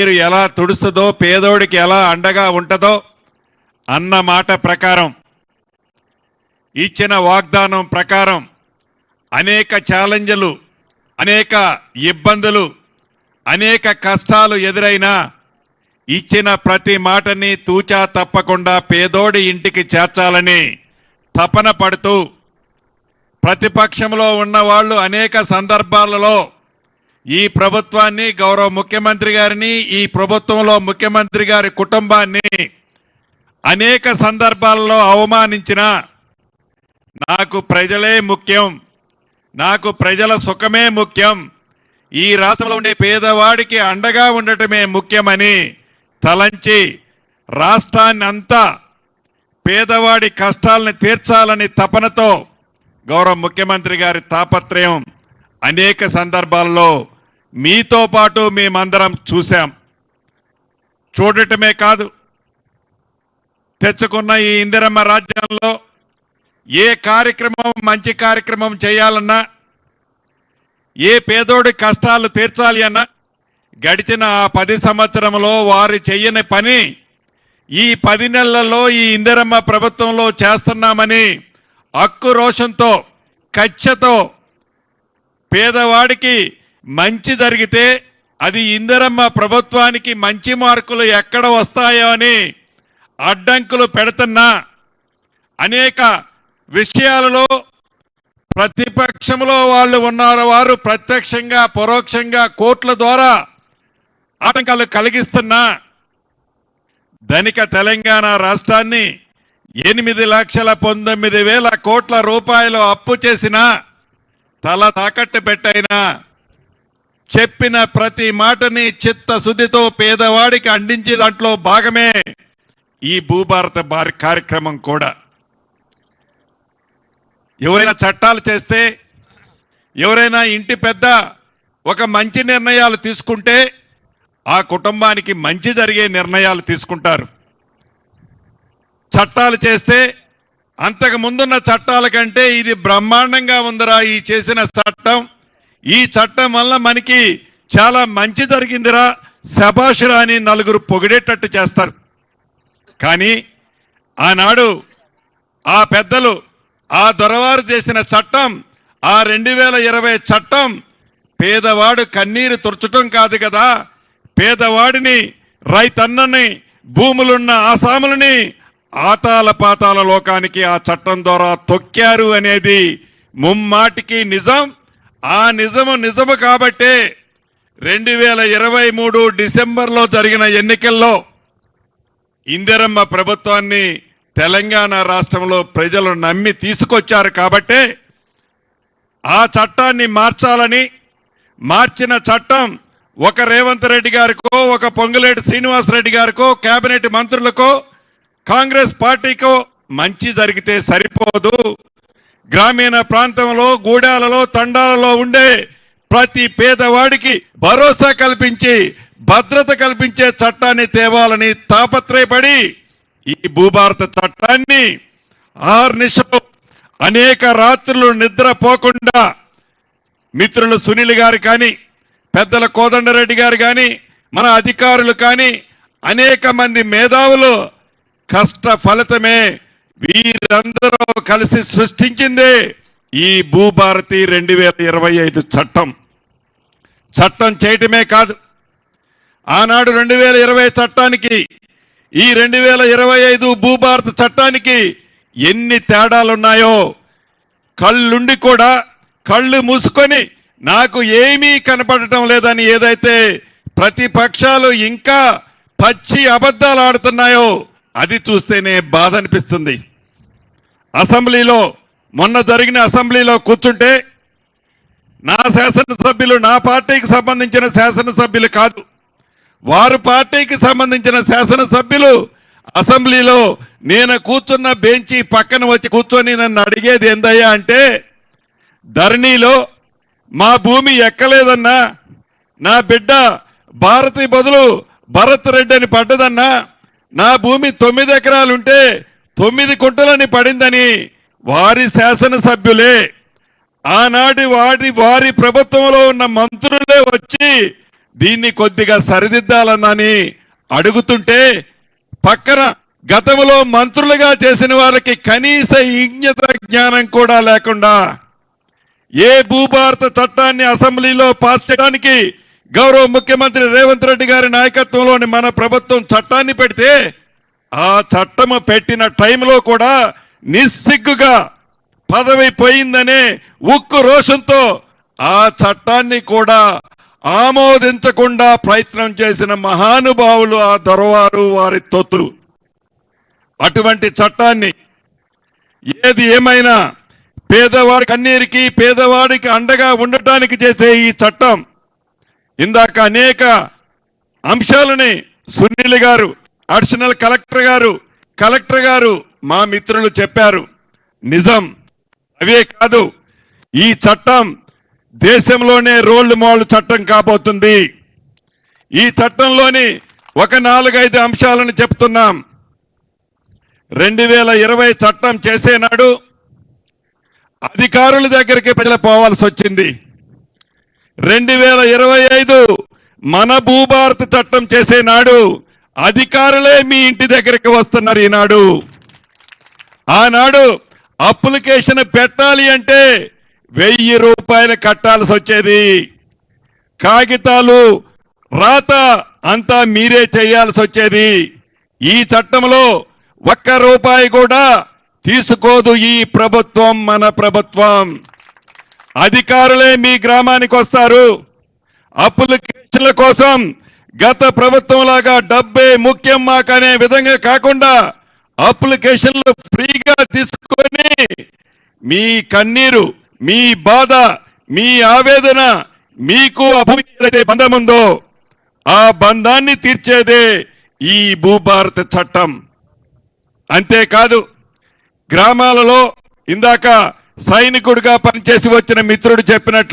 కన్నీరు ఎలా తుడుస్తుందో, పేదోడికి ఎలా అండగా ఉంటుందో అన్న మాట ప్రకారం, ఇచ్చిన వాగ్దానం ప్రకారం అనేక ఛాలెంజ్లు, అనేక ఇబ్బందులు, అనేక కష్టాలు ఎదురైనా ఇచ్చిన ప్రతి మాటని తూచా తప్పకుండా పేదోడి ఇంటికి చేర్చాలని తపన పడుతూ, ప్రతిపక్షంలో ఉన్న వాళ్ళు అనేక సందర్భాలలో ఈ ప్రభుత్వాన్ని, గౌరవ ముఖ్యమంత్రి గారిని, ఈ ప్రభుత్వంలో ముఖ్యమంత్రి గారి కుటుంబాన్ని అనేక సందర్భాలలో అవమానించిన, నాకు ప్రజలే ముఖ్యం, నాకు ప్రజల సుఖమే ముఖ్యం, ఈ రాష్ట్రంలో ఉండే పేదవాడికి అండగా ఉండటమే ముఖ్యమని తలంచి రాష్ట్రాన్ని అంతా పేదవాడి కష్టాలను తీర్చాలని తపనతో గౌరవ ముఖ్యమంత్రి గారి తాపత్రయం అనేక సందర్భాల్లో మీతో పాటు మేమందరం చూశాం. చూడటమే కాదు, తెచ్చుకున్న ఈ ఇందిరమ్మ రాజ్యంలో ఏ కార్యక్రమం, మంచి కార్యక్రమం చేయాలన్నా, ఏ పేదోడి కష్టాలు తీర్చాలి అన్నా గడిచిన ఆ 10 సంవత్సరంలో వారు చెయ్యని పని ఈ 10 నెలలలో ఈ ఇందిరమ్మ ప్రభుత్వంలో చేస్తున్నామని అక్కురోషంతో, కచ్చతో పేదవాడికి మంచి జరిగితే అది ఇందిరమ్మ ప్రభుత్వానికి మంచి మార్కులు ఎక్కడ వస్తాయో అని అడ్డంకులు పెడుతున్నా, అనేక విషయాలలో ప్రతిపక్షంలో వాళ్ళు ఉన్నారు, వారు ప్రత్యక్షంగా పరోక్షంగా కోర్టుల ద్వారా ఆటంకాలు కలిగిస్తున్నా, ధనిక తెలంగాణ రాష్ట్రాన్ని 8,19,000 కోట్ల రూపాయలు అప్పు చేసినా, తల తాకట్టు పెట్టైనా, చెప్పిన ప్రతి మాటని చిత్తశుద్ధితో పేదవాడికి అందించే దాంట్లో భాగమే ఈ భూభారత కార్యక్రమం కూడా. ఎవరైనా చట్టాలు చేస్తే, ఎవరైనా ఇంటి పెద్ద ఒక మంచి నిర్ణయాలు తీసుకుంటే ఆ కుటుంబానికి మంచి జరిగే నిర్ణయాలు తీసుకుంటారు. చట్టాలు చేస్తే అంతకు ముందున్న చట్టాల కంటే ఇది బ్రహ్మాండంగా ఉందిరా ఈ చేసిన చట్టం, ఈ చట్టం వల్ల మనకి చాలా మంచి జరిగిందిరా, శభాషురా అని నలుగురు పొగిడేటట్టు చేస్తారు. కానీ ఆనాడు ఆ పెద్దలు, ఆ దొరవారు చేసిన చట్టం, ఆ 2020 చట్టం పేదవాడు కన్నీరు తుర్చటం కాదు కదా, పేదవాడిని, రైతన్నని, భూములున్న ఆసాములని ఆతాల పాతాల లోకానికి ఆ చట్టం ద్వారా తొక్కారు అనేది ముమ్మాటికి నిజం. ఆ నిజము కాబట్టే 2023 డిసెంబర్లో జరిగిన ఎన్నికల్లో ఇందిరమ్మ ప్రభుత్వాన్ని తెలంగాణ రాష్ట్రంలో ప్రజలు నమ్మి తీసుకొచ్చారు. కాబట్టే ఆ చట్టాన్ని మార్చాలని, మార్చిన చట్టం ఒక రేవంత్ రెడ్డి గారికో, ఒక పొంగులేటి శ్రీనివాసరెడ్డి గారికో, కేబినెట్ మంత్రులకో, కాంగ్రెస్ పార్టీకో మంచి జరిగితే సరిపోదు. గ్రామీణ ప్రాంతంలో, గూడాలలో, తండాలలో ఉండే ప్రతి పేదవాడికి భరోసా కల్పించి, భద్రత కల్పించే చట్టాన్ని తేవాలని తాపత్రయపడి ఈ భూభారత చట్టాన్ని ఆర్నిశలో అనేక రాత్రులు నిద్రపోకుండా మిత్రులు సునీల్ గారు కానీ, పెద్దల కోదండరెడ్డి గారు కానీ, మన అధికారులు కానీ, అనేక మంది మేధావులు కష్ట ఫలితమే వీరందరూ కలిసి సృష్టించిందే ఈ భూభారతి 2025 చట్టం చేయటమే కాదు, ఆనాడు 2020 చట్టానికి ఈ 2025 భూభారత చట్టానికి ఎన్ని తేడాలున్నాయో కళ్ళుండి కూడా కళ్ళు మూసుకొని నాకు ఏమీ కనపడటం లేదని ఏదైతే ప్రతిపక్షాలు ఇంకా పచ్చి అబద్ధాలు ఆడుతున్నాయో అది చూస్తేనే బాధ అనిపిస్తుంది. అసెంబ్లీలో మొన్న జరిగిన అసెంబ్లీలో కూర్చుంటే నా శాసనసభ్యులు, నా పార్టీకి సంబంధించిన శాసనసభ్యులు కాదు, వారు పార్టీకి సంబంధించిన శాసనసభ్యులు అసెంబ్లీలో నేను కూర్చున్న బెంచి పక్కన వచ్చి కూర్చొని నన్ను అడిగేది ఏందయ్యా అంటే, ధరణిలో మా భూమి ఎక్కలేదన్నా, నా బిడ్డ భారతి బదులు భరత్ రెడ్డి అని పడ్డదన్నా, నా భూమి 9 ఎకరాలుంటే 9 కుంటలని పడిందని వారి శాసనసభ్యులే, ఆనాటి వారి ప్రభుత్వంలో ఉన్న మంత్రులే వచ్చి దీన్ని కొద్దిగా సరిదిద్దాలన్నని అడుగుతుంటే పక్కన గతంలో మంత్రులుగా చేసిన వారికి కనీస ఇంగిత జ్ఞానం కూడా లేకుండా ఏ భూభారత చట్టాన్ని అసెంబ్లీలో పాస్ చేయడానికి గౌరవ ముఖ్యమంత్రి రేవంత్ రెడ్డి గారి నాయకత్వంలోని మన ప్రభుత్వం చట్టాన్ని పెడితే ఆ చట్టము పెట్టిన టైంలో కూడా నిస్సిగ్గుగా పదవి పోయిందనే ఉక్కు రోషంతో ఆ చట్టాన్ని కూడా ఆమోదించకుండా ప్రయత్నం చేసిన మహానుభావులు ఆ దొరవారు వారి తొత్తులు. అటువంటి చట్టాన్ని ఏది ఏమైనా పేదవాడి కన్నీరికి పేదవాడికి అండగా ఉండటానికి చేసే ఈ చట్టం ఇందాక అనేక అంశాలని సునీల్ గారు, అడిషనల్ కలెక్టర్ గారు మా మిత్రులు చెప్పారు. నిజం. అవే కాదు, ఈ చట్టం దేశంలోనే రోల్ మోడల్ చట్టం కాబోతుంది. ఈ చట్టంలోని ఒక 4-5 అంశాలను చెప్తున్నాం. 2020 చట్టం చేసే నాడు అధికారుల దగ్గరికి ప్రజలు పోవాల్సి వచ్చింది. 2025 మన భూభారత చట్టం చేసే నాడు అధికారులే మీ ఇంటి దగ్గరికి వస్తున్నారు. ఈనాడు ఆనాడు అప్లికేషన్ పెట్టాలి అంటే 1000 రూపాయలు కట్టాల్సి వచ్చేది. కాగితాలు రాత అంతా మీరే చేయాల్సి వచ్చేది. ఈ చట్టంలో 1 రూపాయి కూడా తీసుకోదు ఈ ప్రభుత్వం, మన ప్రభుత్వం. అధికారులే మీ గ్రామానికి వస్తారు. అప్లికేషన్ల కోసం గత ప్రభుత్వం లాగా డబ్బే ముఖ్యం మాకనే విధంగా కాకుండా అప్లికేషన్లు ఫ్రీగా తీసుకొని మీ కన్నీరు, మీ బాధ, మీ ఆవేదన, మీకు ఆ భూమి ఏదైతే బంధం ఉందో ఆ బంధాన్ని తీర్చేదే ఈ భూభారత చట్టం. అంతేకాదు, గ్రామాలలో ఇందాక సైనికుడిగా పనిచేసి వచ్చిన మిత్రుడు చెప్పినట్లు